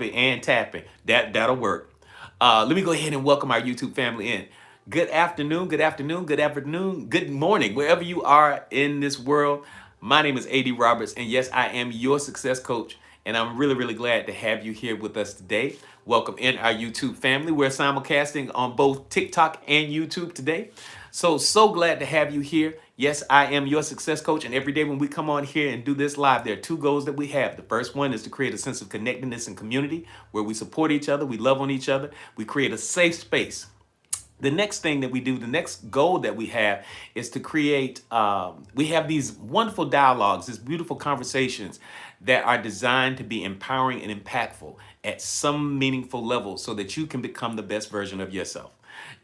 and tapping. That'll work. Let me go ahead and welcome our YouTube family in. Good afternoon, good afternoon, good afternoon, good morning, wherever you are in this world. My name is AD Roberts, and yes, I am your success coach, and I'm really, really glad to have you here with us today. Welcome in our YouTube family. We're simulcasting on both TikTok and YouTube today. So glad to have you here. Yes, I am your success coach. And every day when we come on here and do this live, there are two goals that we have. The first one is to create a sense of connectedness and community where we support each other, we love on each other, we create a safe space. The next thing that we do, the next goal that we have is to create, we have these wonderful dialogues, these beautiful conversations that are designed to be empowering and impactful at some meaningful level so that you can become the best version of yourself.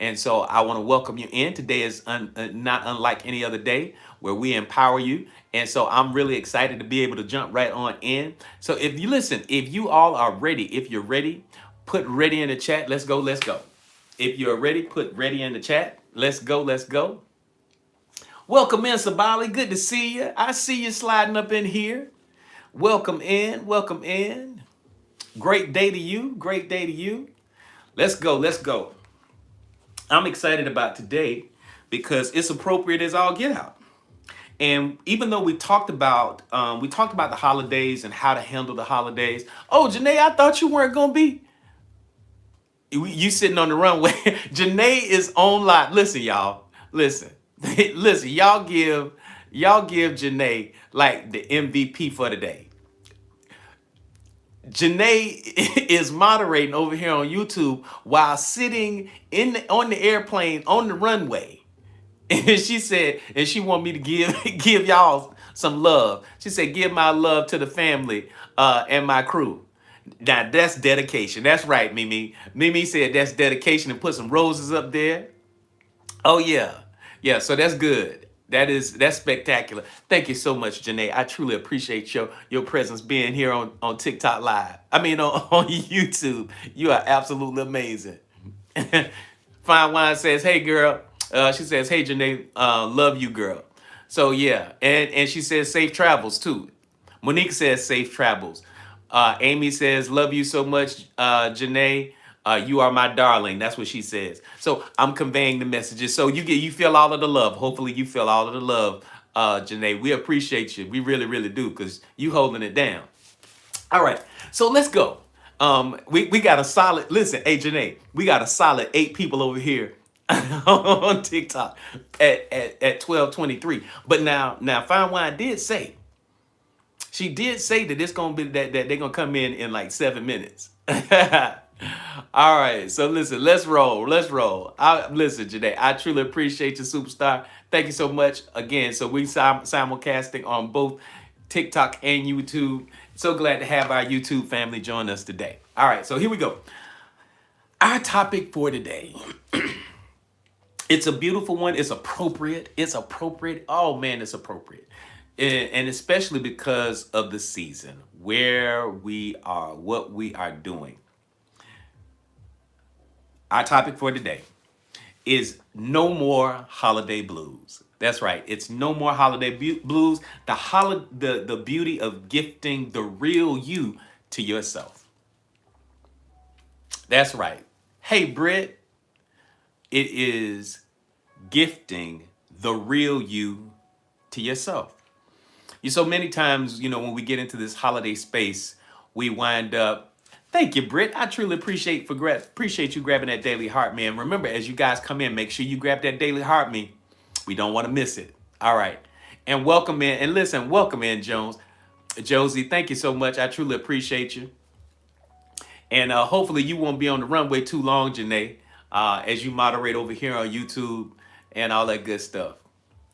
And so I want to welcome you in. Today is not unlike any other day where we empower you. And so I'm really excited to be able to jump right on in. So if you listen, if you all are ready, if you're ready, put ready in the chat. Let's go. Let's go. If you're ready, put ready in the chat. Let's go. Let's go. Welcome in, Sabali. Good to see you. I see you sliding up in here. Welcome in. Welcome in. Great day to you. Great day to you. Let's go. Let's go. I'm excited about today because it's appropriate as all get out. And even though we talked about the holidays and how to handle the holidays. Oh, Janae, I thought you weren't gonna be. You sitting on the runway. Janae is on live. Listen, y'all. Listen, listen. Y'all give Janae like the MVP for the day. Janae is moderating over here on YouTube while sitting on the airplane on the runway. And she said, and she want me to give y'all some love. She said, give my love to the family and my crew. Now that's dedication. That's right, Mimi. Mimi said that's dedication and put some roses up there. Oh yeah. Yeah, so that's good. That's spectacular. Thank you so much, Janae. I truly appreciate your presence being here on TikTok Live. I mean on YouTube. You are absolutely amazing. Fine Wine says, hey girl. She says, hey Janae, love you, girl. So yeah, and she says safe travels too. Monique says safe travels. Amy says, love you so much, Janae. You are my darling. That's what she says. So I'm conveying the messages. So you feel all of the love. Hopefully you feel all of the love, Janae. We appreciate you. We really, really do, because you holding it down. All right. So let's go. We got a solid, listen, hey Janae, we got a solid 8 people over here on TikTok at 12:23. But now Fine Wine did say, she did say that it's gonna be that they're gonna come in like 7 minutes. All right, so listen, let's roll. Let's roll. Listen, Janae, I truly appreciate you, superstar. Thank you so much again. So we simulcasting on both TikTok and YouTube. So glad to have our YouTube family join us today. All right, so here we go. Our topic for today. It's a beautiful one. It's appropriate. It's appropriate. Oh man, it's appropriate. And especially because of the season, where we are, what we are doing. Our topic for today is no more holiday blues. That's right. It's no more holiday blues. The beauty of gifting the real you to yourself. That's right. Hey, Britt, it is gifting the real you to yourself. So many times, when we get into this holiday space, we wind up. Thank you, Britt. I truly appreciate you grabbing that daily heart, man. Remember, as you guys come in, make sure you grab that daily heart, me. We don't want to miss it. All right. And welcome in. And listen, welcome in, Josie, thank you so much. I truly appreciate you. And hopefully you won't be on the runway too long, Janae, as you moderate over here on YouTube and all that good stuff.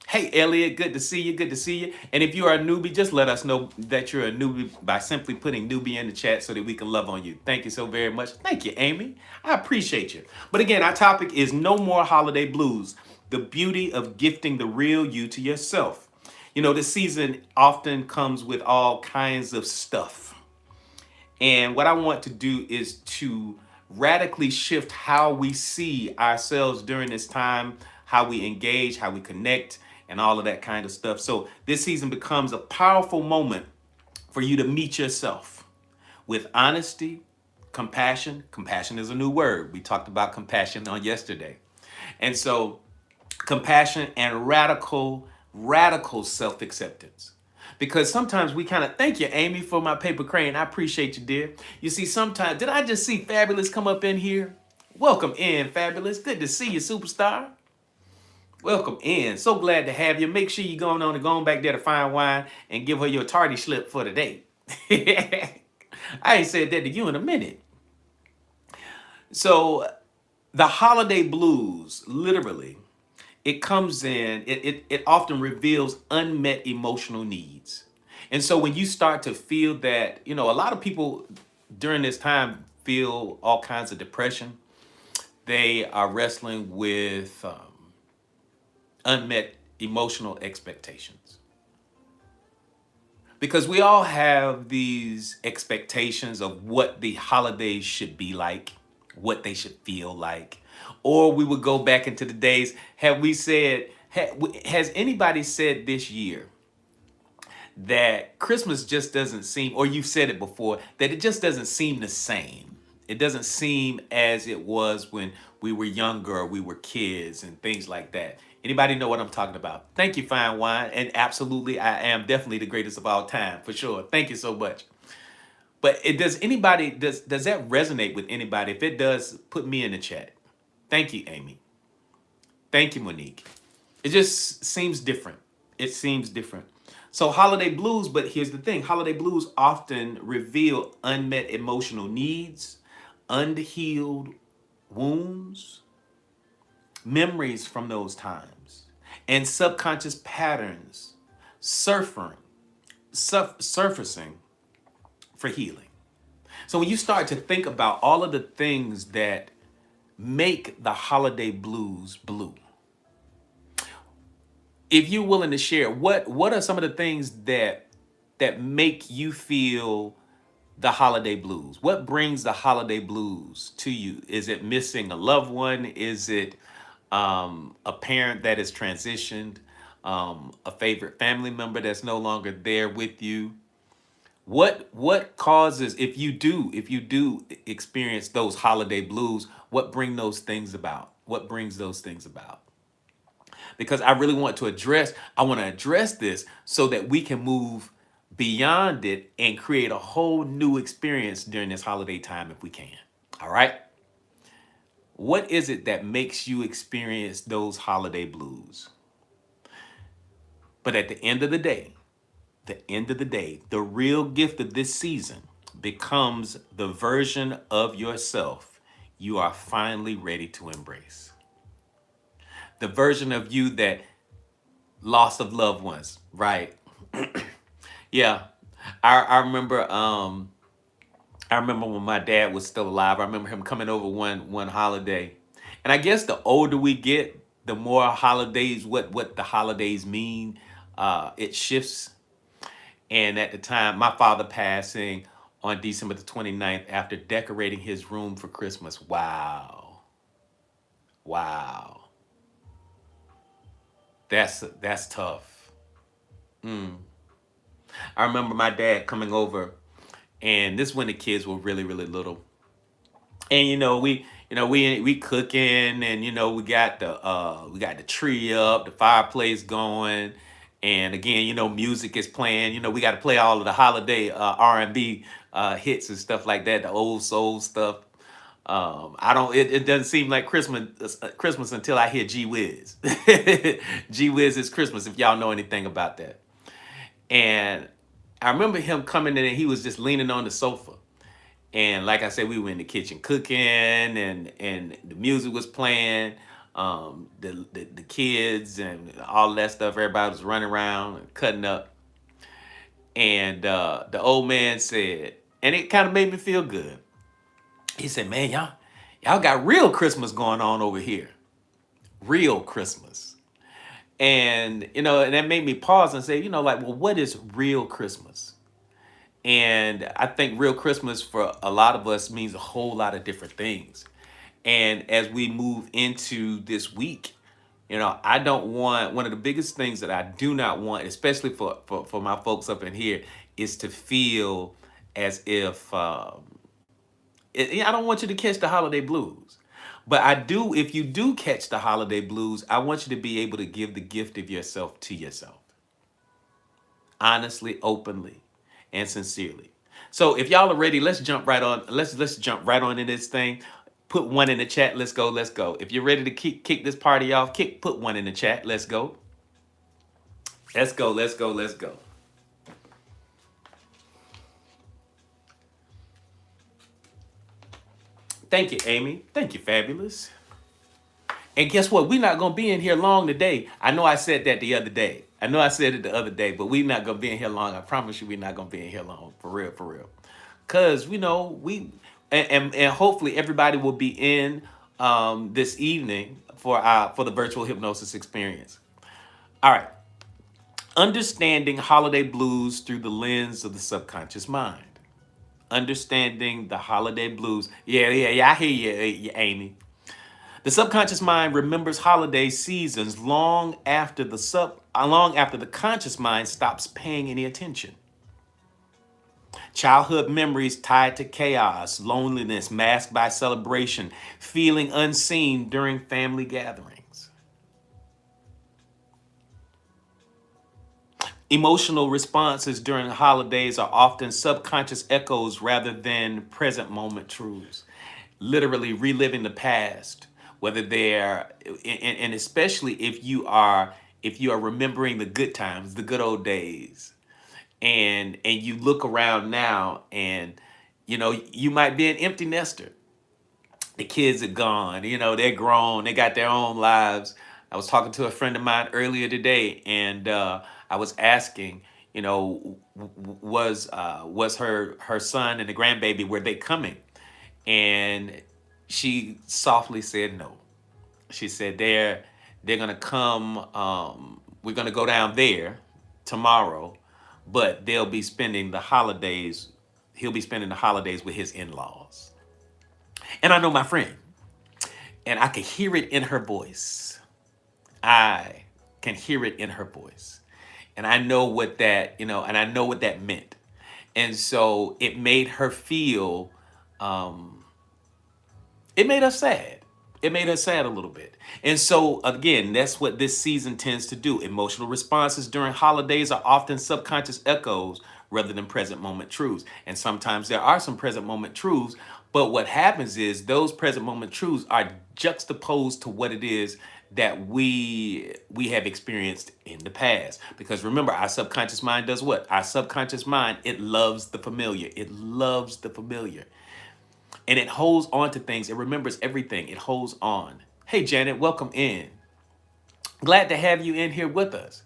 Hey, Elliot, good to see you. Good to see you. And if you are a newbie, just let us know that you're a newbie by simply putting newbie in the chat so that we can love on you. Thank you so very much. Thank you, Amy. I appreciate you. But again, our topic is no more holiday blues, the beauty of gifting the real you to yourself. This season often comes with all kinds of stuff. And what I want to do is to radically shift how we see ourselves during this time, how we engage, how we connect, and all of that kind of stuff. So this season becomes a powerful moment for you to meet yourself with honesty, Compassion. Compassion is a new word. We talked about compassion on yesterday. And so compassion and radical self-acceptance. Because sometimes we kind of, thank you, Amy, for my paper crane. I appreciate you, dear. You see, sometimes, did I just see Fabulous come up in here? Welcome in, Fabulous. Good to see you, superstar. Welcome in. So glad to have you. Make sure you're going on and going back there to Fine Wine and give her your tardy slip for the day. I ain't said that to you in a minute. So the holiday blues, literally, it comes in, it often reveals unmet emotional needs. And so when you start to feel that, a lot of people during this time feel all kinds of depression. They are wrestling with unmet emotional expectations. Because we all have these expectations of what the holidays should be like, what they should feel like. Or we would go back into the days, has anybody said this year that Christmas just doesn't seem, or you've said it before, that it just doesn't seem the same? It doesn't seem as it was when we were younger, or we were kids and things like that. Anybody know what I'm talking about? Thank you, Fine Wine. And absolutely, I am definitely the greatest of all time, for sure. Thank you so much. But does that resonate with anybody? If it does, put me in the chat. Thank you, Amy. Thank you, Monique. It just seems different. It seems different. So holiday blues, but here's the thing. Holiday blues often reveal unmet emotional needs, unhealed wounds, memories from those times, and subconscious patterns surfacing for healing. So when you start to think about all of the things that make the holiday blues blue, if you're willing to share, what are some of the things that make you feel the holiday blues? What brings the holiday blues to you? Is it missing a loved one? Is it a parent that has transitioned? A favorite family member that's no longer there with you? What causes, if you do experience those holiday blues, what brings those things about? What brings those things about? Because I really want to address this so that we can move beyond it and create a whole new experience during this holiday time if we can. All right? What is it that makes you experience those holiday blues? But at the end of the day, the real gift of this season becomes the version of yourself you are finally ready to embrace. The version of you that loss of loved ones, right? Yeah. I remember when my dad was still alive. I remember him coming over one holiday. And I guess the older we get, the more holidays, what the holidays mean, it shifts. And at the time, my father passing on December the 29th after decorating his room for Christmas. Wow. Wow. That's tough. I remember my dad coming over, and this is when the kids were really, really little. And we cooking, and we got the tree up, the fireplace going, and again, music is playing. We got to play all of the holiday R&B hits and stuff like that, the old soul stuff. I don't. It doesn't seem like Christmas until I hear Gee Whiz. Gee Whiz is Christmas, if y'all know anything about that. And I remember him coming in, and he was just leaning on the sofa. And like I said, we were in the kitchen cooking, and the music was playing. The kids and all that stuff. Everybody was running around and cutting up. And the old man said, and it kind of made me feel good. He said, "Man, y'all got real Christmas going on over here. Real Christmas." And and that made me pause and say, well, what is real Christmas? And I think real Christmas for a lot of us means a whole lot of different things. And as we move into this week, I don't want, one of the biggest things that I do not want, especially for my folks up in here, is to feel as if I don't want you to catch the holiday blues. But I do, if you do catch the holiday blues, I want you to be able to give the gift of yourself to yourself, honestly, openly, and sincerely. So if y'all are ready, let's jump right on. Let's jump right on in this thing. Put one in the chat. Let's go. Let's go. If you're ready to kick this party off, put one in the chat. Let's go. Let's go. Let's go. Let's go. Thank you, Amy. Thank you, Fabulous. And guess what? We're not gonna be in here long today. I know I said that the other day. I know I said it the other day, but we're not gonna be in here long. I promise you, we're not gonna be in here long. For real, for real. Cause you know we and hopefully everybody will be in this evening for the virtual hypnosis experience. All right. Understanding holiday blues through the lens of the subconscious mind. Understanding the holiday blues. Yeah. I hear you, Amy. The subconscious mind remembers holiday seasons long after the conscious mind stops paying any attention. Childhood memories tied to chaos, loneliness masked by celebration, feeling unseen during family gatherings. Emotional responses during the holidays are often subconscious echoes rather than present moment truths. Literally reliving the past, whether they're and especially if you are remembering the good times, the good old days, and you look around now and you know you might be an empty nester. The kids are gone, you know, they're grown, they got their own lives. I was talking to a friend of mine earlier today, and I was asking, you know, was her son and the grandbaby, were they coming? And she softly said no. She said they're gonna come. We're gonna go down there tomorrow, but they'll be spending the holidays. He'll be spending the holidays with his in-laws. And I know my friend, and I can hear it in her voice. I can hear it in her voice, and I know what that and I know what that meant. And so it made her feel. Um, it made us sad. It made us sad a little bit. And so, again, that's what this season tends to do. Emotional responses during holidays are often subconscious echoes rather than present moment truths. And sometimes there are some present moment truths, but what happens is those present moment truths are juxtaposed to what it is that we have experienced in the past. Because remember, our subconscious mind does what? Our subconscious mind, it loves the familiar. It loves the familiar, and it holds on to things. It remembers everything. It holds on. Hey, Janet, welcome in. Glad to have you in here with us.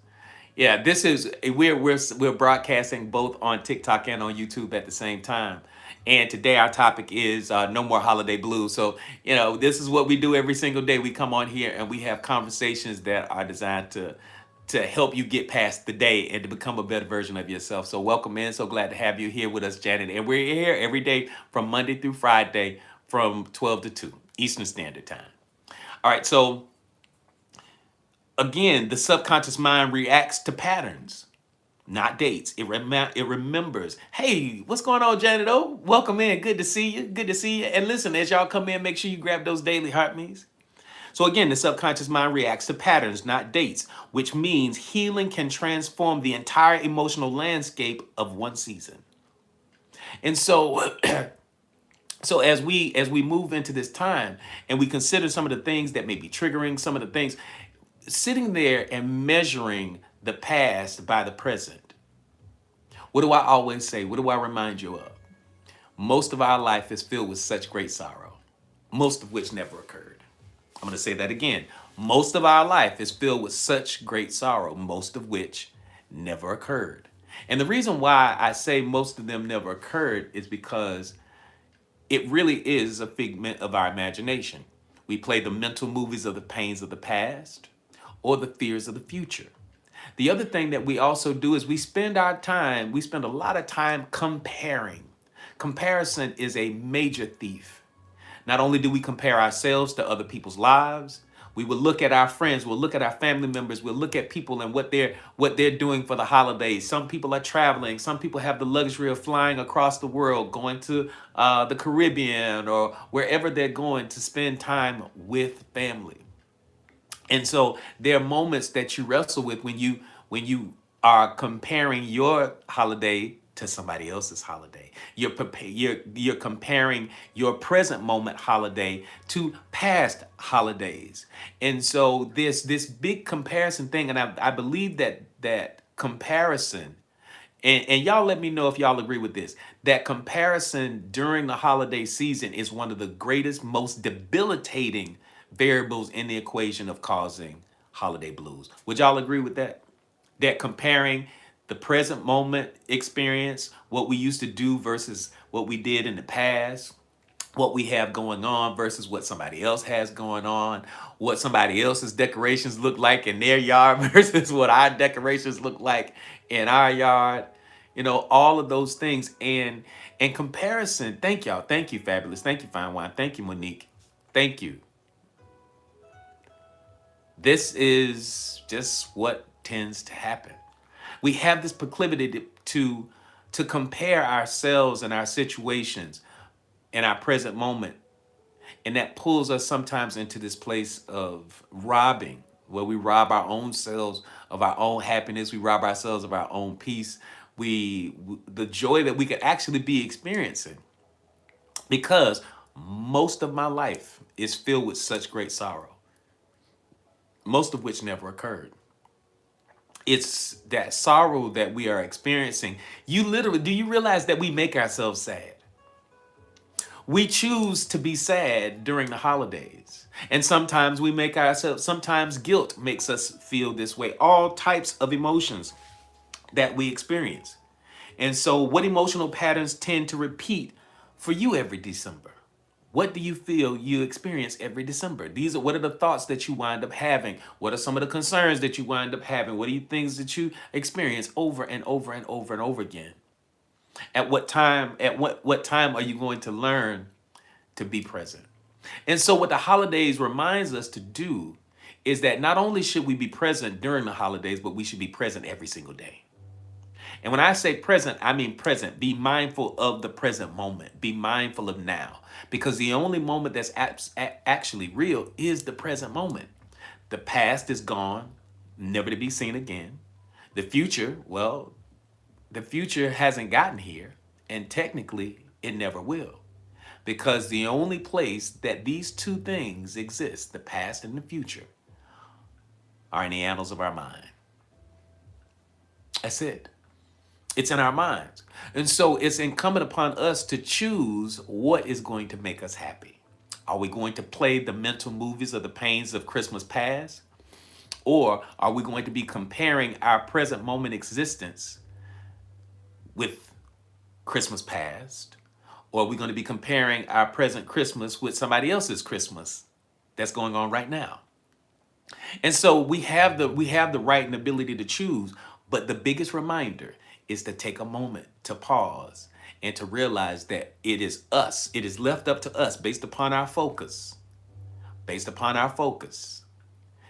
Yeah, this is we're broadcasting both on TikTok and on YouTube at the same time. And today our topic is no more holiday blues. So this is what we do every single day. We come on here and we have conversations that are designed to help you get past the day and to become a better version of yourself. So welcome in. So glad to have you here with us, Janet. And we're here every day from Monday through Friday from 12 to 2 Eastern Standard Time. All right. So again, the subconscious mind reacts to patterns, not dates. It remembers. Hey, what's going on, Janet? Oh, welcome in. Good to see you. Good to see you. And listen, as y'all come in, make sure you grab those daily heart me's. So again, the subconscious mind reacts to patterns, not dates, which means healing can transform the entire emotional landscape of one season. And so so as we move into this time and we consider some of the things that may be triggering, some of the things, sitting there and measuring the past by the present. What do I always say? What do I remind you of? Most of our life is filled with such great sorrow, most of which never occurred. I'm going to say that again. Most of our life is filled with such great sorrow, most of which never occurred. And the reason why I say most of them never occurred is because it really is a figment of our imagination. We play the mental movies of the pains of the past or the fears of the future. The other thing that we also do is we spend a lot of time comparing. Comparison is a major thief. Not only do we compare ourselves to other people's lives, We will look at our friends, we'll look at our family members, we'll look at people and what they're doing for the holidays. Some people are traveling, some people have the luxury of flying across the world, going to the Caribbean or wherever they're going to spend time with family. And so there are moments that you wrestle with when you are comparing your holiday to somebody else's holiday. You're comparing your present moment holiday to past holidays. And so there's this big comparison thing, and I believe that comparison, and y'all let me know if y'all agree with this, that comparison during the holiday season is one of the greatest, most debilitating variables in the equation of causing holiday blues. Would y'all agree with that? That comparing the present moment experience, what we used to do versus what we did in the past, what we have going on versus what somebody else has going on, what somebody else's decorations look like in their yard versus what our decorations look like in our yard. All of those things and comparison. Thank y'all. Thank you, Fabulous. Thank you, Fine Wine. Thank you, Monique. Thank you. This is just what tends to happen. We have this proclivity to compare ourselves and our situations in our present moment. And that pulls us sometimes into this place of robbing, where we rob our own selves of our own happiness. We rob ourselves of our own peace. The joy that we could actually be experiencing, because most of my life is filled with such great sorrow, most of which never occurred. It's that sorrow that we are experiencing. Do you realize that we make ourselves sad? We choose to be sad during the holidays. And sometimes guilt makes us feel this way. All types of emotions that we experience. And so what emotional patterns tend to repeat for you every December? What do you feel you experience every December? What are the thoughts that you wind up having? What are some of the concerns that you wind up having? What are things that you experience over and over and over and over again? At what time are you going to learn to be present? And so what the holidays reminds us to do is that not only should we be present during the holidays, but we should be present every single day. And when I say present, I mean present. Be mindful of the present moment. Be mindful of now. Because the only moment that's actually real is the present moment. The past is gone, never to be seen again. The future, well, the future hasn't gotten here, and technically it never will. Because the only place that these two things exist, the past and the future, are in the annals of our mind. That's it. It's in our minds. And so it's incumbent upon us to choose what is going to make us happy. Are we going to play the mental movies of the pains of Christmas past? Or are we going to be comparing our present moment existence with Christmas past? Or are we going to be comparing our present Christmas with somebody else's Christmas that's going on right now? And so we have the right and ability to choose, but the biggest reminder is to take a moment to pause and to realize that it is us. It is left up to us based upon our focus,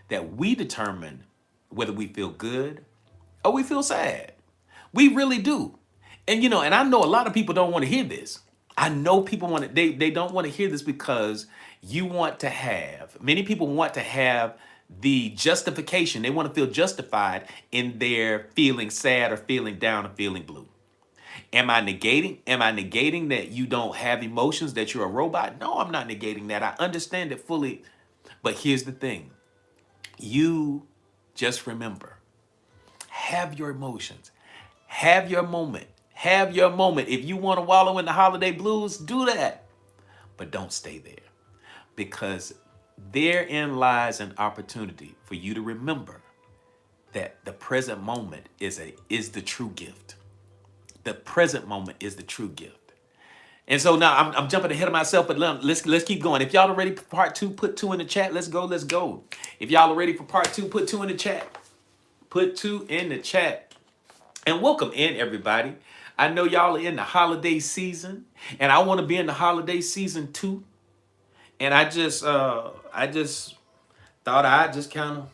that we determine whether we feel good or we feel sad. We really do. And I know a lot of people don't want to hear this. I know people they don't want to hear this because many people want to have the justification. They want to feel justified in their feeling sad or feeling down or feeling blue. Am I negating that you don't have emotions, that you're a robot? No, I'm not negating that. I understand it fully. But here's the thing. You just remember, have your emotions, have your moment, have your moment. If you want to wallow in the holiday blues, do that. But don't stay there, because therein lies an opportunity for you to remember that the present moment is the true gift. The present moment is the true gift. And so now I'm jumping ahead of myself, but let's keep going. If y'all are ready for part 2, put 2 in the chat. Let's go. If y'all are ready for part 2, put 2 in the chat. Put 2 in the chat. And welcome in, everybody. I know y'all are in the holiday season, and I want to be in the holiday season too. And I just Thought I'd just kind of,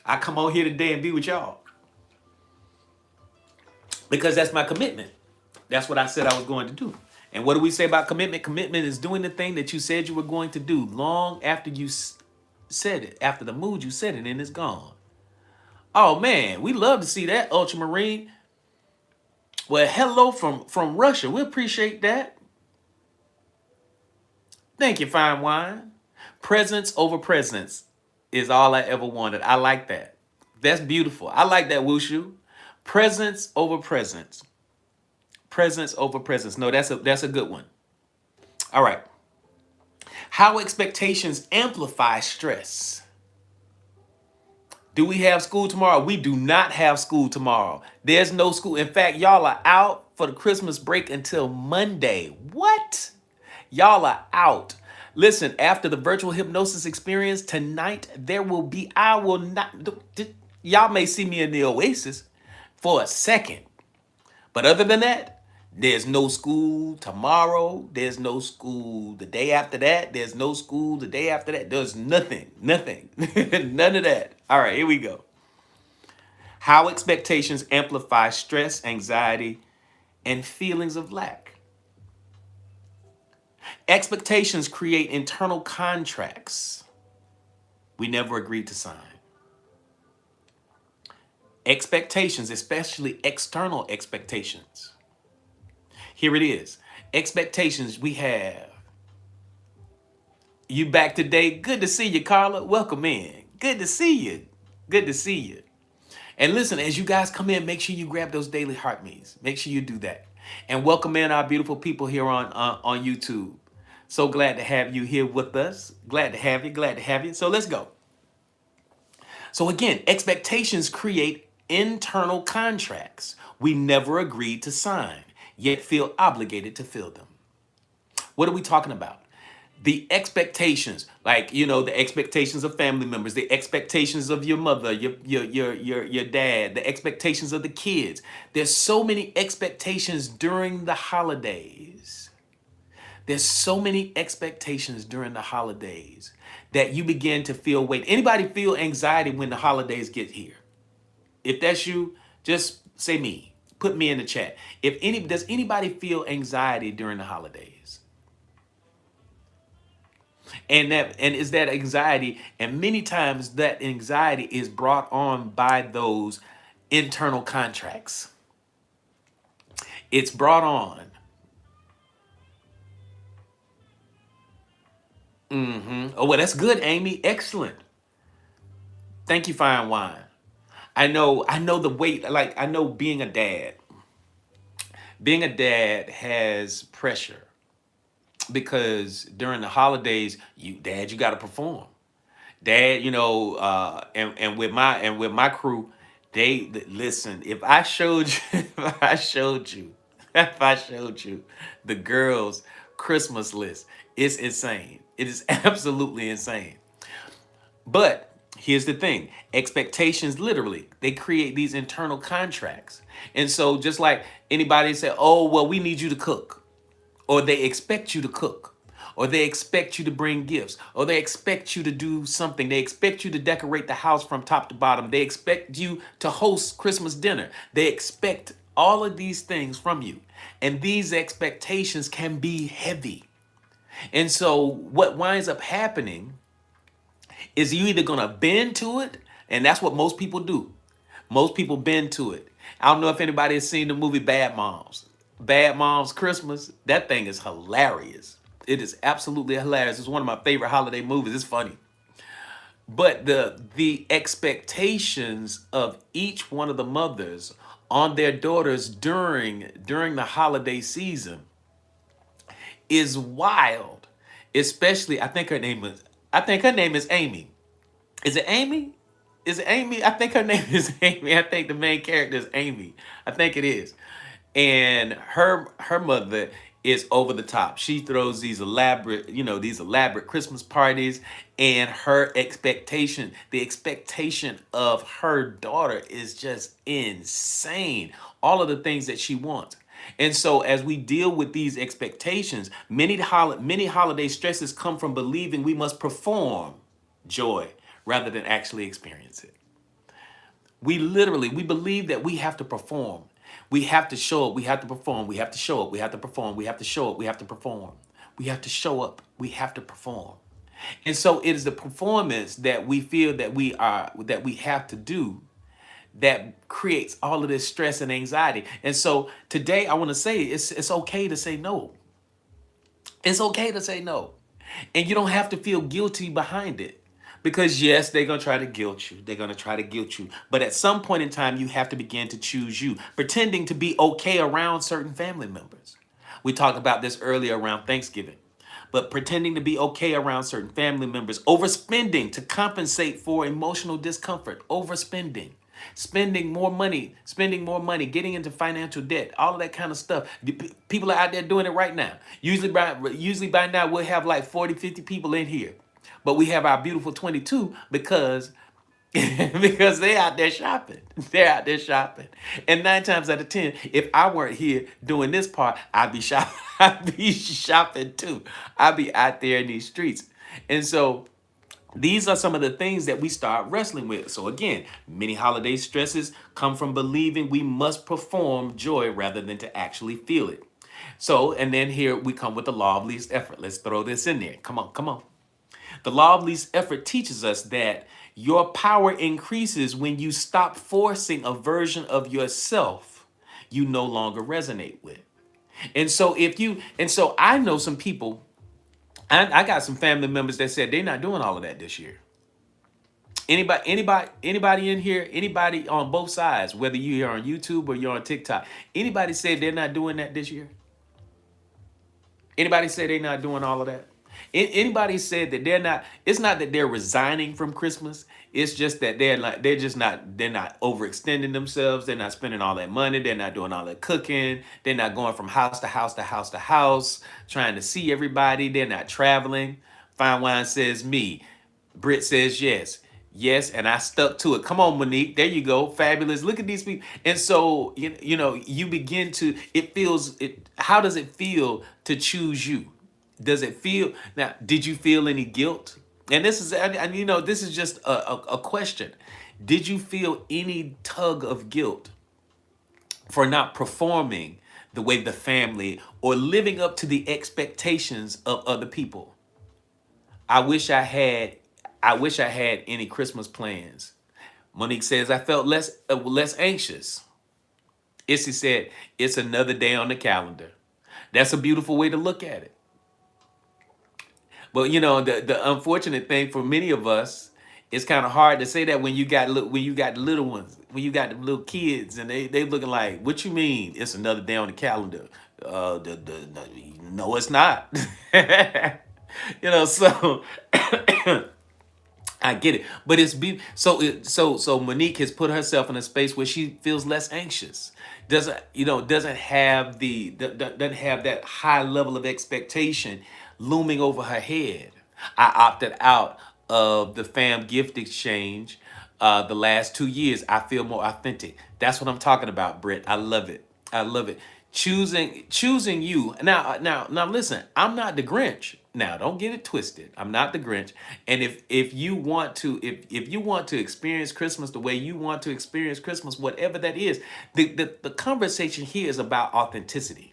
I come on here today and be with y'all because that's my commitment. That's what I said I was going to do. And what do we say about commitment? Commitment is doing the thing that you said you were going to do long after you said it, after the mood you said it and it's gone. Oh man, we love to see that, Ultramarine. Well, hello from Russia. We appreciate that. Thank you, fine wine. Presence over presence is all I ever wanted. I like that. That's beautiful. I like that, Wushu. Presence over presence. Presence over presence. No, that's a good one. All right. How expectations amplify stress. Do we have school tomorrow? We do not have school tomorrow. There's no school. In fact, y'all are out for the Christmas break until Monday. What? Y'all are out. Listen, after the virtual hypnosis experience tonight, there will be, I will not, y'all may see me in the Oasis for a second. But other than that, there's no school tomorrow. There's no school the day after that. There's no school the day after that. There's nothing, none of that. All right, here we go. How expectations amplify stress, anxiety, and feelings of lack. Expectations create internal contracts we never agreed to sign. Expectations, especially external expectations. Here it is. Expectations we have. You back today? Good to see you, Carla. Welcome in. Good to see you. Good to see you. And listen, as you guys come in, make sure you grab those daily heart me's. Make sure you do that. And welcome in our beautiful people here on YouTube. So glad to have you here with us. Glad to have you. Glad to have you. So let's go. So again, expectations create internal contracts we never agreed to sign, yet feel obligated to fill them. What are we talking about? The expectations, like, you know, the expectations of family members, the expectations of your mother, your dad, the expectations of the kids. There's so many expectations during the holidays. There's so many expectations during the holidays that you begin to feel weight. Anybody feel anxiety when the holidays get here? If that's you, just say me. Put me in the chat. Does anybody feel anxiety during the holidays? And is that anxiety, and many times that anxiety is brought on by those internal contracts. It's brought on. Oh, well, that's good, Amy. Excellent. Thank you, fine wine. I know the weight, like I know being a dad. Being a dad has pressure because during the holidays, you got to perform. Dad, you know, and with my crew, listen. If I showed you, if I showed you the girls' Christmas list, it's insane. It is absolutely insane. But here's the thing. Expectations, literally, they create these internal contracts. And so just like anybody say, oh, well, we need you to cook, or they expect you to cook, or they expect you to bring gifts, or they expect you to do something. They expect you to decorate the house from top to bottom. They expect you to host Christmas dinner. They expect all of these things from you. And these expectations can be heavy. And so what winds up happening is you either going to bend to it, and that's what most people do. Most people bend to it. I don't know if anybody has seen the movie Bad Moms. Bad Moms Christmas, that thing is hilarious. It is absolutely hilarious. It's one of my favorite holiday movies. It's funny. But the expectations of each one of the mothers on their daughters during the holiday season is wild. Especially, I think her name is Amy. Is it Amy? Is it Amy? I think her name is Amy. I think the main character is Amy. I think it is. And her mother is over the top. She throws these elaborate Christmas parties, and the expectation of her daughter is just insane. All of the things that she wants. And so as we deal with these expectations, many holiday stresses come from believing we must perform joy, rather than actually experience it. We believe that we have to perform. We have to show up. We have to perform. We have to show up. We have to perform. We have to show up. We have to perform. We have to show up. We have to perform. And so it is the performance that we feel that we have to do that creates all of this stress and anxiety. And so today I want to say it's okay to say no. It's okay to say no. And you don't have to feel guilty behind it. Because yes, they're going to try to guilt you. They're going to try to guilt you. But at some point in time, you have to begin to choose you, pretending to be okay around certain family members. We talked about this earlier around Thanksgiving. But pretending to be okay around certain family members, overspending to compensate for emotional discomfort, overspending, spending more money, getting into financial debt, all of that kind of stuff. People are out there doing it right now. Usually by now we'll have like 40, 50 people in here. But we have our beautiful 22 because because they out there shopping. They're out there shopping. And 9 times out of 10, if I weren't here doing this part, I'd be shopping. I'd be shopping too. I'd be out there in these streets. And so these are some of the things that we start wrestling with. So again, many holiday stresses come from believing we must perform joy rather than to actually feel it. So, and then here we come with the law of least effort. Let's throw this in there. Come on, come on. The law of least effort teaches us that your power increases when you stop forcing a version of yourself you no longer resonate with. And so I know some people, I got some family members that said they're not doing all of that this year. Anybody in here, anybody on both sides, whether you're on YouTube or you're on TikTok, anybody said they're not doing that this year? Anybody say they're not doing all of that? Anybody said that they're not, it's not that they're resigning from Christmas. It's just that they're not overextending themselves. They're not spending all that money. They're not doing all that cooking. They're not going from house to house to house to house, trying to see everybody. They're not traveling. Fine Wine says me. Britt says yes. Yes, and I stuck to it. Come on, Monique. There you go. Fabulous. Look at these people. And so, you begin to, how does it feel to choose you? Does it feel, now, did you feel any guilt? And this is, this is just a question. Did you feel any tug of guilt for not performing the way the family or living up to the expectations of other people? I wish I had any Christmas plans. Monique says I felt less anxious. Issy said it's another day on the calendar. That's a beautiful way to look at it. But the unfortunate thing for many of us, it's kind of hard to say that when you got little ones, when you got the little kids, and they looking like, what you mean? It's another day on the calendar. No, it's not. So I get it, but so Monique has put herself in a space where she feels less anxious. Doesn't have that high level of expectation looming over her head. I opted out of the fam gift exchange the last 2 years. I feel more authentic. That's what I'm talking about, Britt. I love it. I love it. Choosing you. Now listen, I'm not the Grinch. Now, don't get it twisted. I'm not the Grinch. And if you want to experience Christmas the way you want to experience Christmas, whatever that is, the conversation here is about authenticity.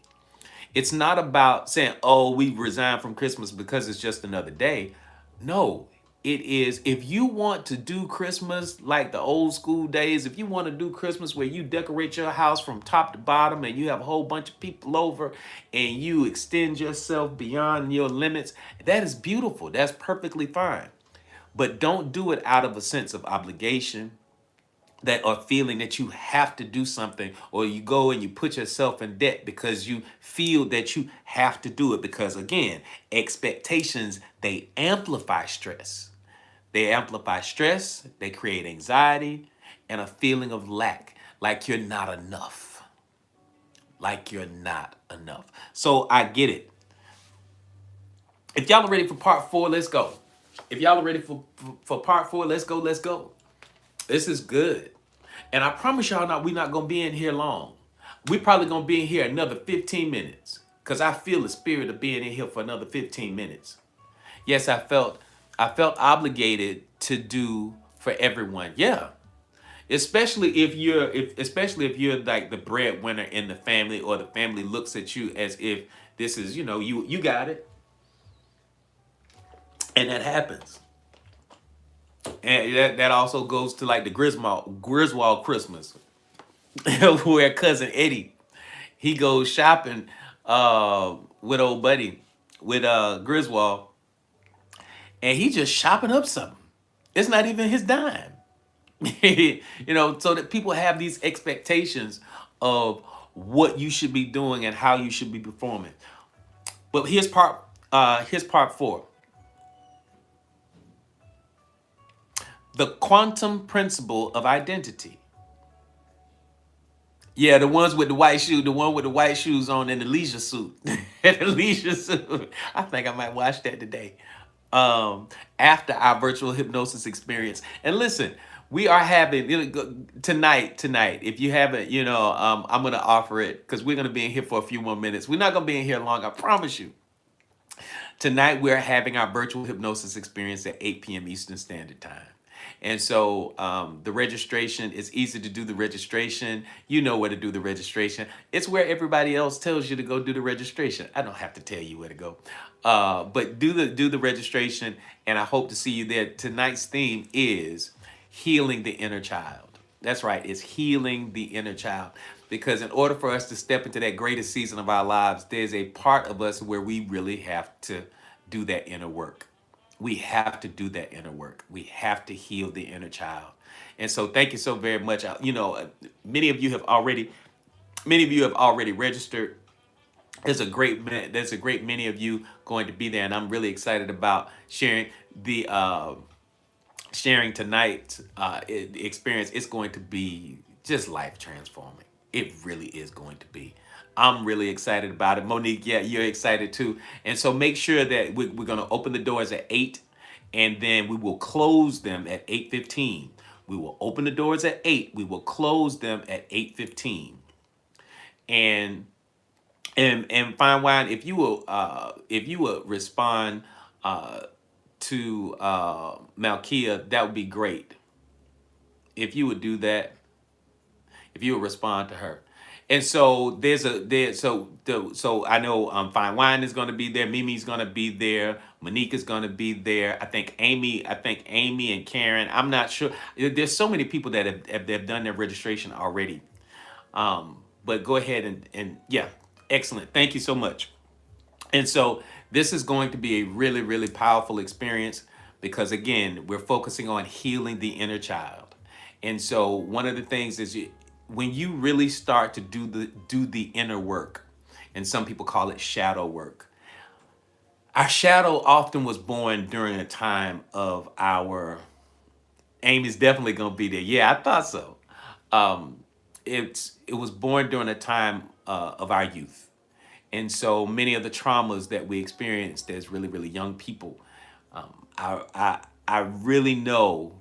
It's not about saying, oh, we resign from Christmas because it's just another day. No, it is, if you want to do Christmas like the old school days, if you want to do Christmas where you decorate your house from top to bottom and you have a whole bunch of people over and you extend yourself beyond your limits, that is beautiful. That's perfectly fine. But don't do it out of a sense of obligation, that are feeling that you have to do something, or you go and you put yourself in debt because you feel that you have to do it. Because again, expectations, they amplify stress. They amplify stress, they create anxiety and a feeling of lack, like you're not enough. Like you're not enough. So I get it. If y'all are ready for part 4, let's go. If y'all are ready for part 4, let's go, let's go. This is good. And I promise y'all we're not going to be in here long. We're probably going to be in here another 15 minutes because I feel the spirit of being in here for another 15 minutes. Yes, I felt obligated to do for everyone. Yeah. Especially if you're like the breadwinner in the family, or the family looks at you as if this is, you got it. And that happens. And that also goes to like the Griswold Christmas, where cousin Eddie, he goes shopping with old buddy, with Griswold, and he just shopping up something. It's not even his dime. So that people have these expectations of what you should be doing and how you should be performing. But here's part 4. The quantum principle of identity. Yeah, the ones with the white shoe, the one with the white shoes on, and the leisure suit. And the leisure suit. I think I might watch that today. After our virtual hypnosis experience. And listen, we are having, tonight. If you haven't, I'm gonna offer it because we're gonna be in here for a few more minutes. We're not gonna be in here long, I promise you. Tonight, we're having our virtual hypnosis experience at 8 p.m. Eastern Standard Time. And so the registration is easy to do the registration. You know where to do the registration. It's where everybody else tells you to go do the registration. I don't have to tell you where to go. But do the registration, and I hope to see you there. Tonight's theme is healing the inner child. That's right, it's healing the inner child. Because in order for us to step into that greatest season of our lives, there's a part of us where we really have to do that inner work. We have to do that inner work. We have to heal the inner child. And so thank you so very much. Many of you have already registered. There's a great many of you going to be there, and I'm really excited about sharing tonight's experience. It's going to be just life transforming. It really is going to be. I'm really excited about it. Monique, yeah, you're excited too. And so make sure that we're going to open the doors at 8, and then we will close them at 8:15. We will open the doors at 8. We will close them at 8:15. And Fine Wine, if you will respond to Malkia, that would be great. If you would do that, if you would respond to her. And so so I know Fine Wine is going to be there. Mimi's going to be there. Monique is going to be there. I think Amy and Karen. I'm not sure. There's so many people that have done their registration already. But go ahead and yeah, excellent. Thank you so much. And so this is going to be a really, really powerful experience because, again, we're focusing on healing the inner child. And so one of the things is when you really start to do the inner work, and some people call it shadow work. Our shadow often was born during a time of our aim is definitely going to be there. Yeah, I thought so. Um, it was born during a time of our youth. And so many of the traumas that we experienced as really, really young people, I really know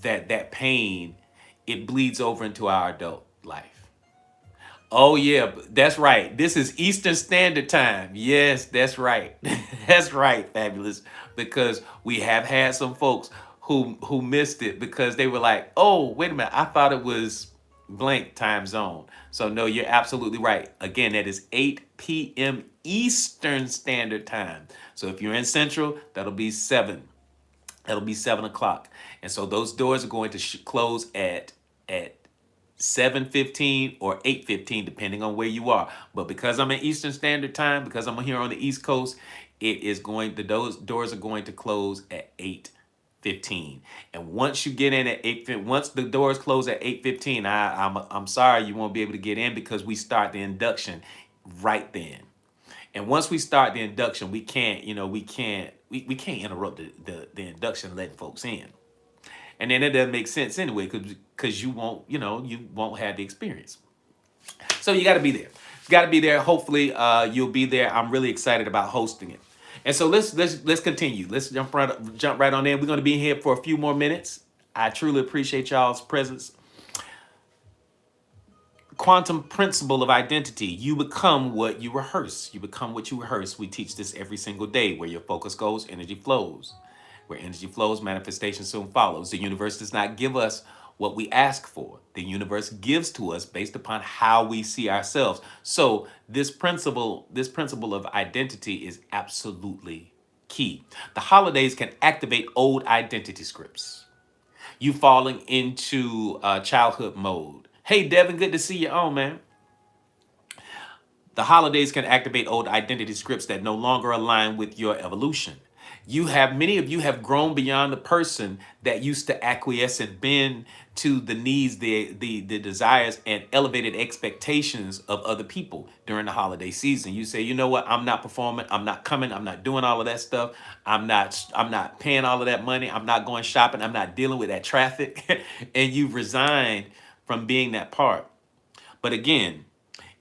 that pain, it bleeds over into our adult life. Oh yeah, that's right. This is Eastern Standard Time. Yes, that's right. That's right, fabulous. Because we have had some folks who missed it because they were like, "Oh, wait a minute, I thought it was blank time zone." So no, you're absolutely right. Again, that is 8 p.m. Eastern Standard Time. So if you're in Central, that'll be 7. That'll be 7 o'clock. And so those doors are going to close at 7:15 or 8:15, depending on where you are. But because I'm in Eastern Standard Time, because I'm here on the East Coast, those doors are going to close at 8:15. And once you get in at 8:15, once the doors close at 8:15, I'm sorry you won't be able to get in because we start the induction right then. And once we start the induction, we can't interrupt the induction letting folks in. And then it doesn't make sense anyway because you won't have the experience. So you got to be there. You got to be there. Hopefully you'll be there. I'm really excited about hosting it. And so let's continue. Let's jump right on in. We're going to be here for a few more minutes. I truly appreciate y'all's presence. Quantum principle of identity. You become what you rehearse. You become what you rehearse. We teach this every single day. Where your focus goes, energy flows. Where energy flows, manifestation soon follows. The universe does not give us what we ask for. The universe gives to us based upon how we see ourselves. So this principle of identity is absolutely key. The holidays can activate old identity scripts. You falling into childhood mode. Hey, Devin, good to see you on, man. The holidays can activate old identity scripts that no longer align with your evolution. Many of you have grown beyond the person that used to acquiesce and bend to the needs, the desires, and elevated expectations of other people during the holiday season. You say, you know what, I'm not performing, I'm not coming, I'm not doing all of that stuff, I'm not paying all of that money, I'm not going shopping, I'm not dealing with that traffic, and you've resigned from being that part. But again,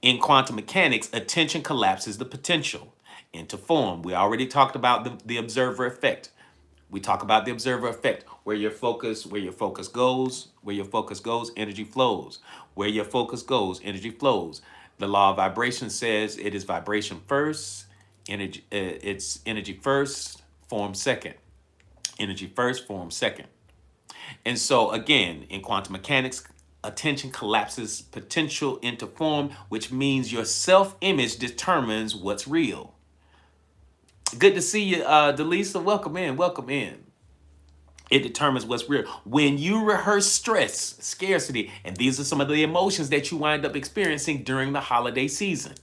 in quantum mechanics, attention collapses the potential into form. We already talked about the observer effect. We talk about the observer effect, where your focus goes, energy flows. Where your focus goes, energy flows. The law of vibration says it is vibration first, it's energy first, form second. Energy first, form second. And so, again, in quantum mechanics, attention collapses potential into form, which means your self image determines what's real. Good to see you, Delisa. Welcome in. Welcome in. It determines what's real. When you rehearse stress, scarcity, and these are some of the emotions that you wind up experiencing during the holiday season.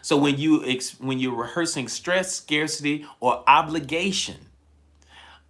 So when you're rehearsing stress, scarcity, or obligation,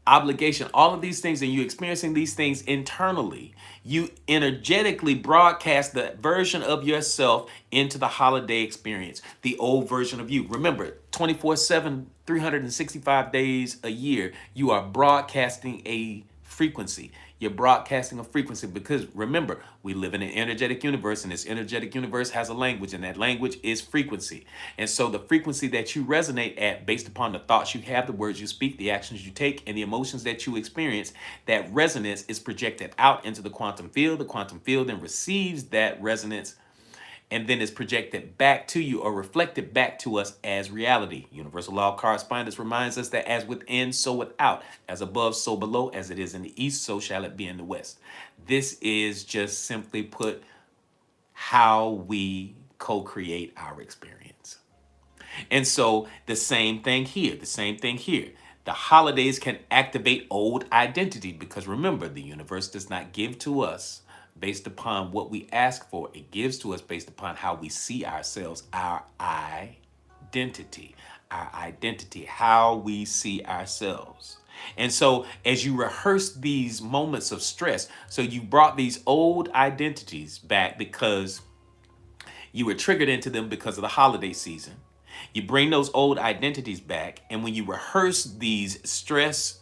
all of these things, and you experiencing these things internally, you energetically broadcast the version of yourself into the holiday experience, the old version of you. Remember, 24/7, 365 days a year, you are broadcasting a frequency. You're broadcasting a frequency because remember, we live in an energetic universe, and this energetic universe has a language, and that language is frequency. And so the frequency that you resonate at, based upon the thoughts you have, the words you speak, the actions you take, and the emotions that you experience, that resonance is projected out into the quantum field. The quantum field then receives that resonance and then is projected back to you or reflected back to us as reality. Universal law of correspondence reminds us that as within, so without, as above, so below, as it is in the east, so shall it be in the west. This is just simply put how we co-create our experience. And so the same thing here. The holidays can activate old identity because remember, the universe does not give to us based upon what we ask for. It gives to us based upon how we see ourselves, identity, how we see ourselves. And so as you rehearse these moments of stress, so you brought these old identities back because you were triggered into them because of the holiday season. You bring those old identities back, and when you rehearse these stress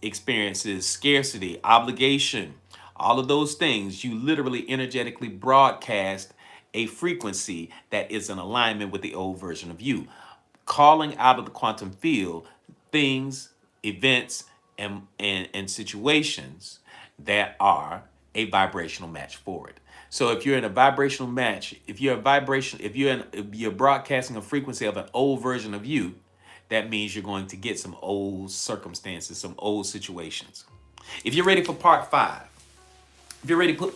experiences, scarcity, obligation, all of those things, you literally energetically broadcast a frequency that is in alignment with the old version of you, calling out of the quantum field things, events, and situations that are a vibrational match for it. So if you're in a vibrational match, if you're broadcasting a frequency of an old version of you, that means you're going to get some old circumstances, some old situations. If you're ready for part 5,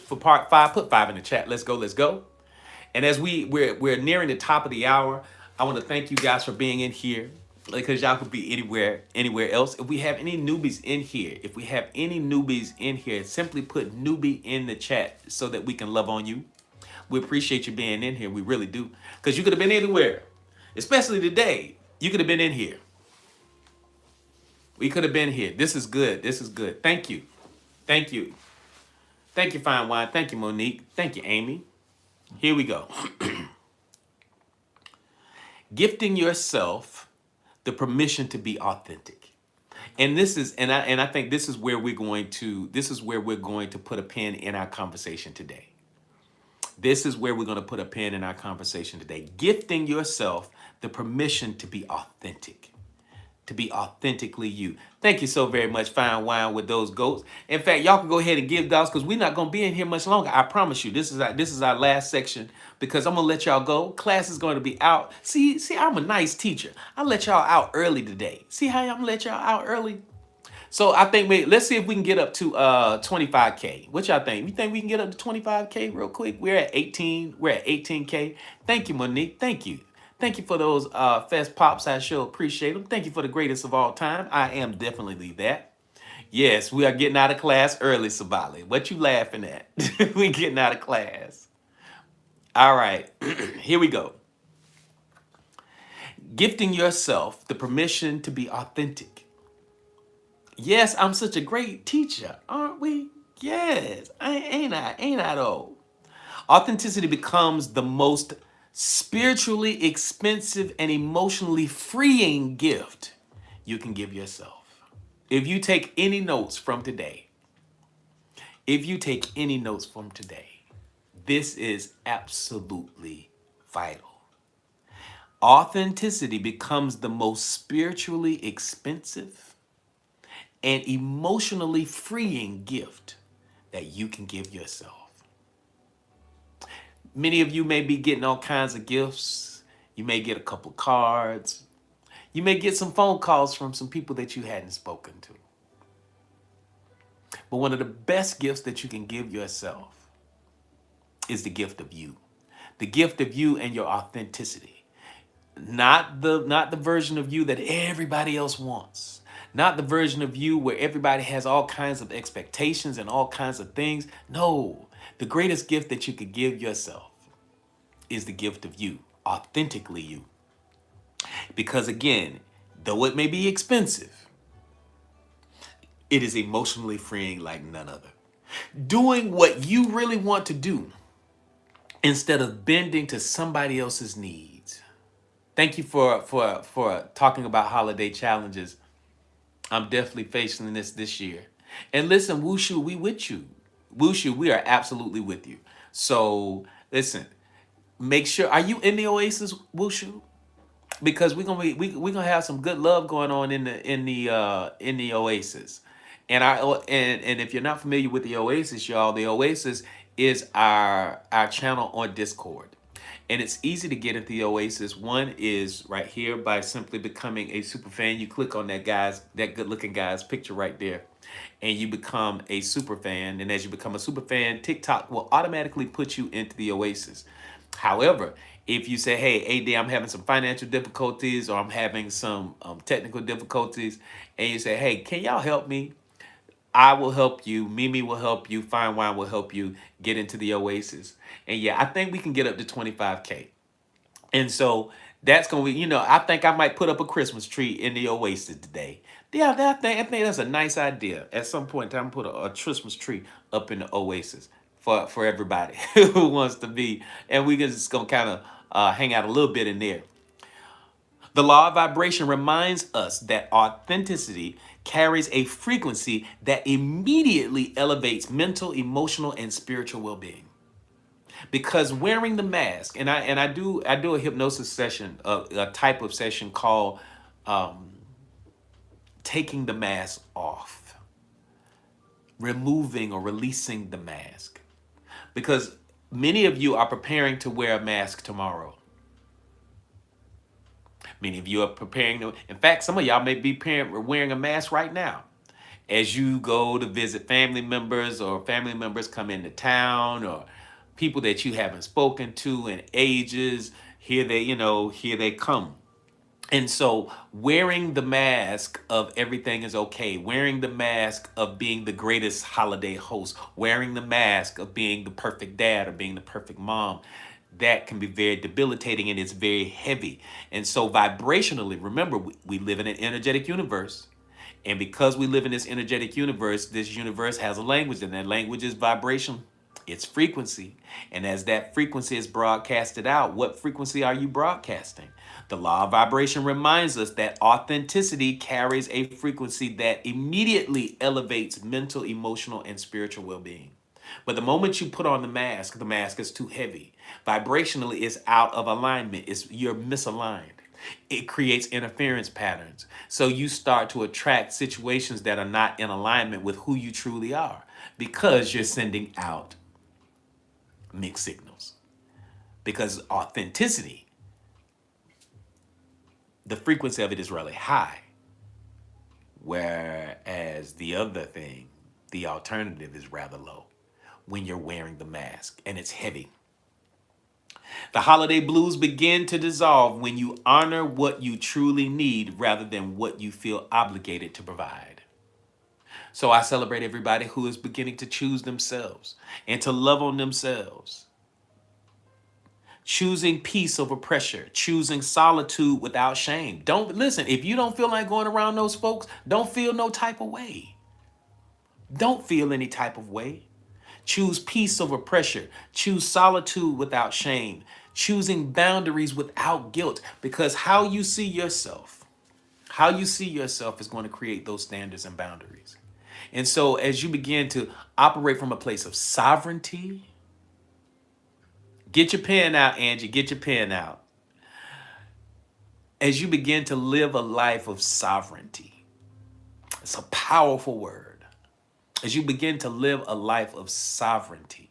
for part 5, put 5 in the chat. Let's go, let's go. And as we're nearing the top of the hour, I want to thank you guys for being in here, because y'all could be anywhere else. If we have any newbies in here, simply put newbie in the chat so that we can love on you. We appreciate you being in here. We really do. Because you could have been anywhere, especially today. You could have been in here. We could have been here. This is good. This is good. Thank you. Thank you. Thank you, Fine Wine. Thank you, Monique. Thank you, Amy. Here we go. Gifting yourself the permission to be authentic. And I think this is where we're going to put a pin in our conversation today. Gifting yourself the permission to be authentic. To be authentically you. Thank you so very much, Fine Wine with those goats. In fact, y'all can go ahead and give those because we're not going to be in here much longer. I promise you. This is our last section because I'm going to let y'all go. Class is going to be out. See, I'm a nice teacher. I let y'all out early today. See how I'm going to let y'all out early? So I think let's see if we can get up to 25K. What y'all think? You think we can get up to 25K real quick? We're at 18. We're at 18K. Thank you, Monique. Thank you. Thank you for those fest pops. I sure appreciate them. Thank you for the greatest of all time. I am definitely that. Yes, we are getting out of class early, Sabali. What you laughing at? We getting out of class. All right, here we go. Gifting yourself the permission to be authentic. Yes, I'm such a great teacher, aren't we? Yes, ain't I though? Authenticity becomes the most spiritually expensive and emotionally freeing gift you can give yourself. If you take any notes from today, if you take any notes from today, this is absolutely vital. Authenticity becomes the most spiritually expensive and emotionally freeing gift that you can give yourself. Many of you may be getting all kinds of gifts. You may get a couple of cards. You may get some phone calls from some people that you hadn't spoken to. But one of the best gifts that you can give yourself is the gift of you. The gift of you and your authenticity. Not the version of you that everybody else wants. Not the version of you where everybody has all kinds of expectations and all kinds of things. No, the greatest gift that you could give yourself is the gift of you, authentically you. Because again, though it may be expensive, it is emotionally freeing like none other. Doing what you really want to do instead of bending to somebody else's needs. Thank you for talking about holiday challenges. I'm definitely facing this year. And listen, Wushu, we with you. Wushu, we are absolutely with you. So listen, make sure, are you in the Oasis, Wushu? Because we're gonna have some good love going on in the Oasis. And if you're not familiar with the Oasis, y'all, the Oasis is our channel on Discord. And it's easy to get into the Oasis. One is right here by simply becoming a super fan. You click on that good looking guy's picture right there, and you become a super fan. And as you become a super fan, TikTok will automatically put you into the Oasis. However, if you say, hey, AD, I'm having some financial difficulties or I'm having some technical difficulties, and you say, hey, can y'all help me? I will help you. Mimi will help you. Fine Wine will help you get into the Oasis. And yeah, I think we can get up to 25K. And so that's going to be, I think I might put up a Christmas tree in the Oasis today. Yeah, I think that's a nice idea. At some point in time, put a Christmas tree up in the Oasis for everybody who wants to be. And we just going to kind of hang out a little bit in there. The law of vibration reminds us that authenticity carries a frequency that immediately elevates mental, emotional, and spiritual well-being. Because wearing the mask, and I do a hypnosis session, a type of session called taking the mask off, removing or releasing the mask. Because many of you are preparing to wear a mask tomorrow. Many of you are preparing to, in fact, some of y'all may be wearing a mask right now. As you go to visit family members or family members come into town or people that you haven't spoken to in ages, here they come. And so wearing the mask of everything is okay, wearing the mask of being the greatest holiday host, wearing the mask of being the perfect dad or being the perfect mom, that can be very debilitating and it's very heavy. And so vibrationally, remember, we live in an energetic universe. And because we live in this energetic universe, this universe has a language, and that language is vibration. It's frequency. And as that frequency is broadcasted out, what frequency are you broadcasting? The law of vibration reminds us that authenticity carries a frequency that immediately elevates mental, emotional, and spiritual well-being. But the moment you put on the mask is too heavy. Vibrationally, it's out of alignment. You're misaligned. It creates interference patterns. So you start to attract situations that are not in alignment with who you truly are because you're sending out mixed signals. Because authenticity, the frequency of it is really high. Whereas there's the other thing. The alternative is rather low when you're wearing the mask and it's heavy. The holiday blues begin to dissolve when you honor what you truly need rather than what you feel obligated to provide. So I celebrate everybody who is beginning to choose themselves and to love on themselves. Choosing peace over pressure, choosing solitude without shame. Don't listen, if you don't feel like going around those folks, don't feel no type of way. Don't feel any type of way. Choose peace over pressure. Choose solitude without shame. Choosing boundaries without guilt. Because how you see yourself is going to create those standards and boundaries. And so as you begin to operate from a place of sovereignty, get your pen out, Angie, get your pen out. As you begin to live a life of sovereignty, it's a powerful word. As you begin to live a life of sovereignty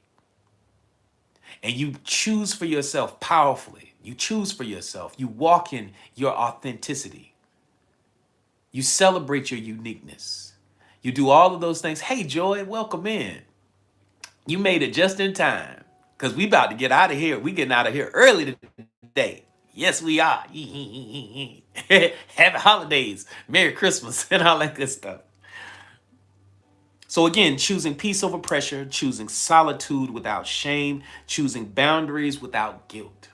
and you choose for yourself powerfully, you choose for yourself, you walk in your authenticity, you celebrate your uniqueness, you do all of those things. Hey, Joy, welcome in. You made it just in time because we about to get out of here. We getting out of here early today. Yes, we are. Happy holidays, Merry Christmas, and all that good stuff. So again, choosing peace over pressure, choosing solitude without shame, choosing boundaries without guilt.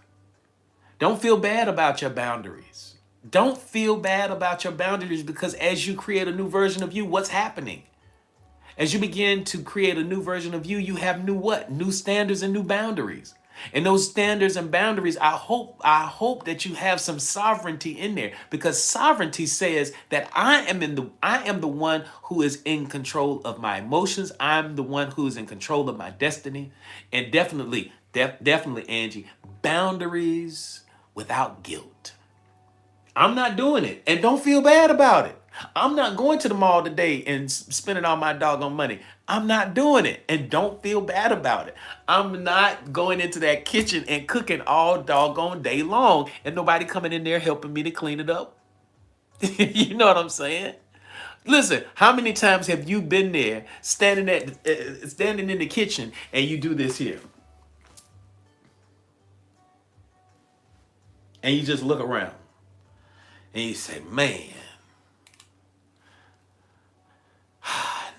Don't feel bad about your boundaries. Don't feel bad about your boundaries because as you create a new version of you, what's happening? As you begin to create a new version of you, you have new what? New standards and new boundaries. And those standards and boundaries, I hope that you have some sovereignty in there because sovereignty says that I am the one who is in control of my emotions. I'm the one who is in control of my destiny. And definitely, Angie, boundaries without guilt. I'm not doing it. And don't feel bad about it. I'm not going to the mall today and spending all my doggone money. I'm not doing it. And don't feel bad about it. I'm not going into that kitchen and cooking all doggone day long and nobody coming in there helping me to clean it up. You know what I'm saying? Listen, how many times have you been there standing in the kitchen and you do this here? And you just look around and you say, man,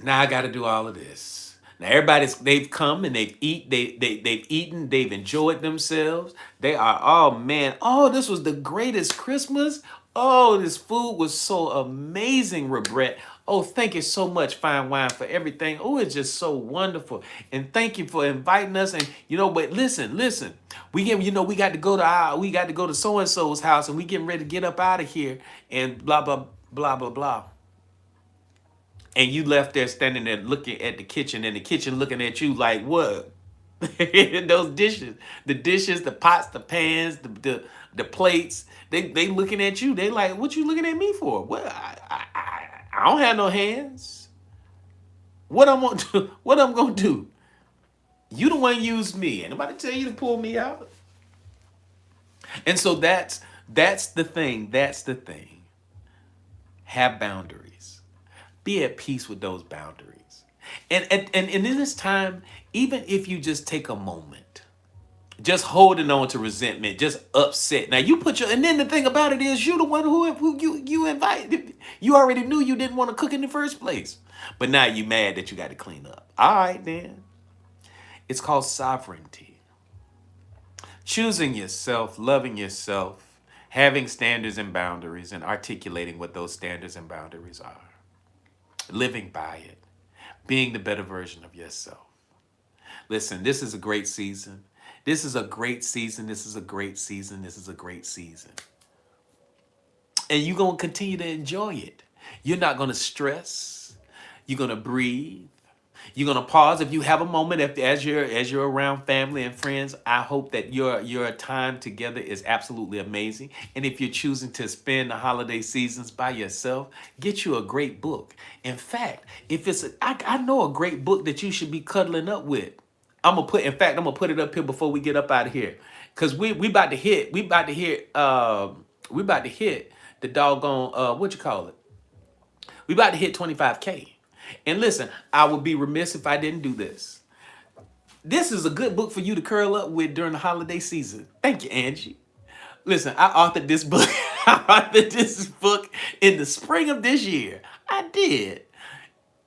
now I got to do all of this. Now they've come and they've eaten, they've enjoyed themselves. They are, oh man, oh, this was the greatest Christmas. Oh, this food was so amazing, Regret. Oh, thank you so much, Fine Wine, for everything. Oh, it's just so wonderful. And thank you for inviting us. And but listen, we got to go to so and so's house, and we getting ready to get up out of here, and blah blah blah blah blah. And you left there standing there looking at the kitchen and the kitchen looking at you like what? Those dishes, the pots, the pans, the plates, they looking at you. They like, what you looking at me for? Well, I don't have no hands. What I'm gonna do? What I'm gonna do? You the one used me. Anybody tell you to pull me out? And so that's the thing. That's the thing. Have boundaries. Be at peace with those boundaries. And in this time, even if you just take a moment, just holding on to resentment, just upset. Now you and then the thing about it is you the one who you invited. You already knew you didn't want to cook in the first place. But now you mad that you got to clean up. All right, then. It's called sovereignty. Choosing yourself, loving yourself, having standards and boundaries, and articulating what those standards and boundaries are. Living by it, being the better version of yourself. Listen, this is a great season. This is a great season. This is a great season. This is a great season. And you're going to continue to enjoy it. You're not going to stress. You're going to breathe. You're going to pause if you have a moment as you're around family and friends. I hope that your time together is absolutely amazing. And if you're choosing to spend the holiday seasons by yourself, get you a great book. In fact, I know a great book that you should be cuddling up with. I'm gonna put it up here before we get up out of here, cause we about to hit the doggone what you call it. We about to hit 25K. And listen, I would be remiss if I didn't do this. This is a good book for you to curl up with during the holiday season. Thank you, Angie. Listen, I authored this book. I authored this book in the spring of this year. I did.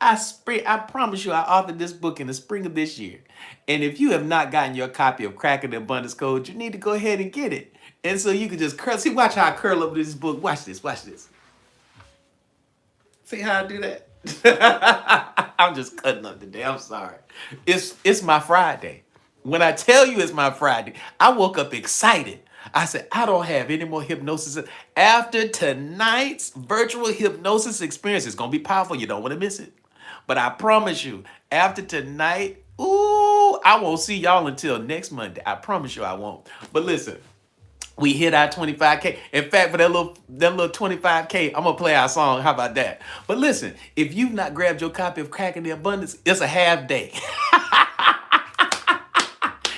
I promise you, I authored this book in the spring of this year. And if you have not gotten your copy of Cracking the Abundance Code, you need to go ahead and get it. And so you can just curl. See, watch how I curl up this book. Watch this. Watch this. See how I do that? I'm just cutting up today. I'm sorry. It's my Friday. When I tell you it's my Friday, I woke up excited. I said, I don't have any more hypnosis. After tonight's virtual hypnosis experience, it's going to be powerful. You don't want to miss it. But I promise you, after tonight, ooh, I won't see y'all until next Monday. I promise you I won't. But listen, we hit our 25K. In fact, for that little 25K, I'm gonna play our song. How about that? But listen, if you've not grabbed your copy of Cracking the Abundance, it's a half day.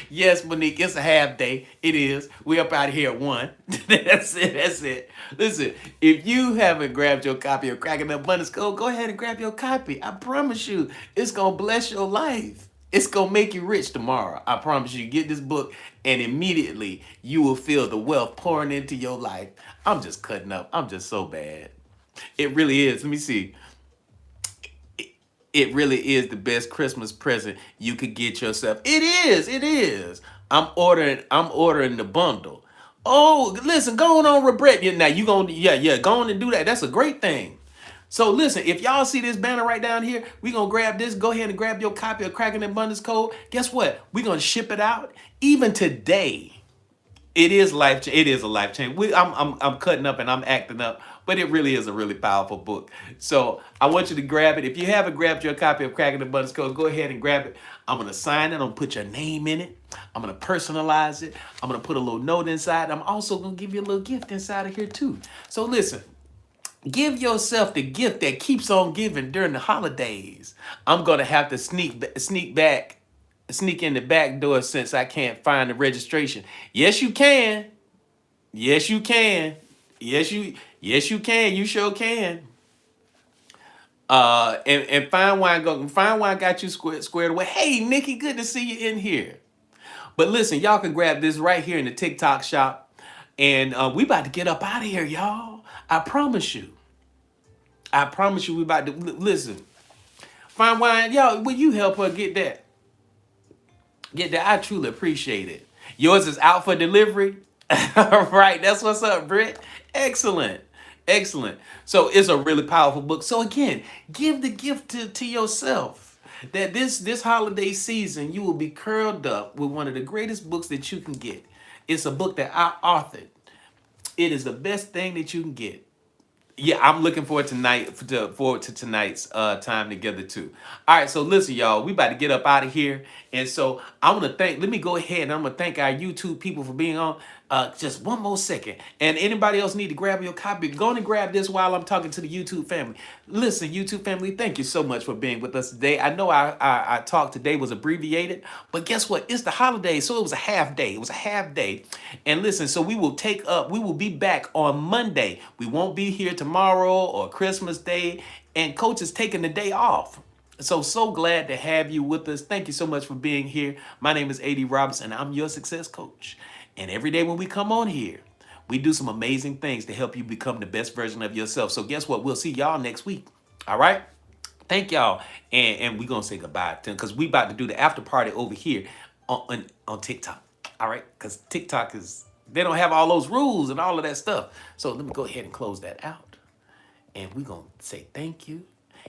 Yes, Monique, it's a half day. It is. We up out of here at 1. That's it. That's it. Listen, if you haven't grabbed your copy of Cracking the Abundance Code, go ahead and grab your copy. I promise you, it's gonna bless your life. It's gonna make you rich tomorrow. I promise you. Get this book, and immediately you will feel the wealth pouring into your life. I'm just cutting up. I'm just so bad. It really is. Let me see. It really is the best Christmas present you could get yourself. It is. It is. I'm ordering the bundle. Oh, listen, go on, regret. Now you gonna go on and do that. That's a great thing. So listen, if y'all see this banner right down here, we gonna grab this. Go ahead and grab your copy of Cracking the Abundance Code. Guess what? We're gonna ship it out even today. It is life. It is a life change. I'm cutting up and I'm acting up, but it really is a really powerful book. So I want you to grab it. If you haven't grabbed your copy of Cracking the Abundance Code, go ahead and grab it. I'm gonna sign it. I'm gonna put your name in it. I'm gonna personalize it. I'm gonna put a little note inside. I'm also gonna give you a little gift inside of here too. So listen. Give yourself the gift that keeps on giving during the holidays. I'm gonna have to sneak in the back door since I can't find the registration. Yes, you can. Yes, you can. Yes, you can. You sure can. And Fine Wine got you squared away. Hey, Nikki, good to see you in here. But listen, y'all can grab this right here in the TikTok shop. And we about to get up out of here, y'all. I promise you. I promise you we about to listen. Fine Wine, y'all, will you help her get that? Get that. I truly appreciate it. Yours is out for delivery. All right, that's what's up, Britt. Excellent. Excellent. So it's a really powerful book. So again, give the gift to yourself. That this holiday season, you will be curled up with one of the greatest books that you can get. It's a book that I authored. It is the best thing that you can get. Yeah, I'm looking forward to tonight's time together too. All right, so listen, y'all, we about to get up out of here, and so I want to thank. Let me go ahead and I'm gonna thank our YouTube people for being on. Just one more second, and anybody else need to grab your copy? Go on and grab this while I'm talking to the YouTube family. Listen, YouTube family, thank you so much for being with us today. I know our talk today was abbreviated, but guess what? It's the holidays, so it was a half day. It was a half day, and listen, so we will be back on Monday. We won't be here tomorrow or Christmas Day, and Coach is taking the day off. So glad to have you with us. Thank you so much for being here. My name is A.D. Robinson. I'm your success coach. And every day when we come on here, we do some amazing things to help you become the best version of yourself. So guess what? We'll see y'all next week. All right? Thank y'all. And we're going to say goodbye to them because we about to do the after party over here on TikTok. All right? Because TikTok they don't have all those rules and all of that stuff. So let me go ahead and close that out. And we're going to say thank you.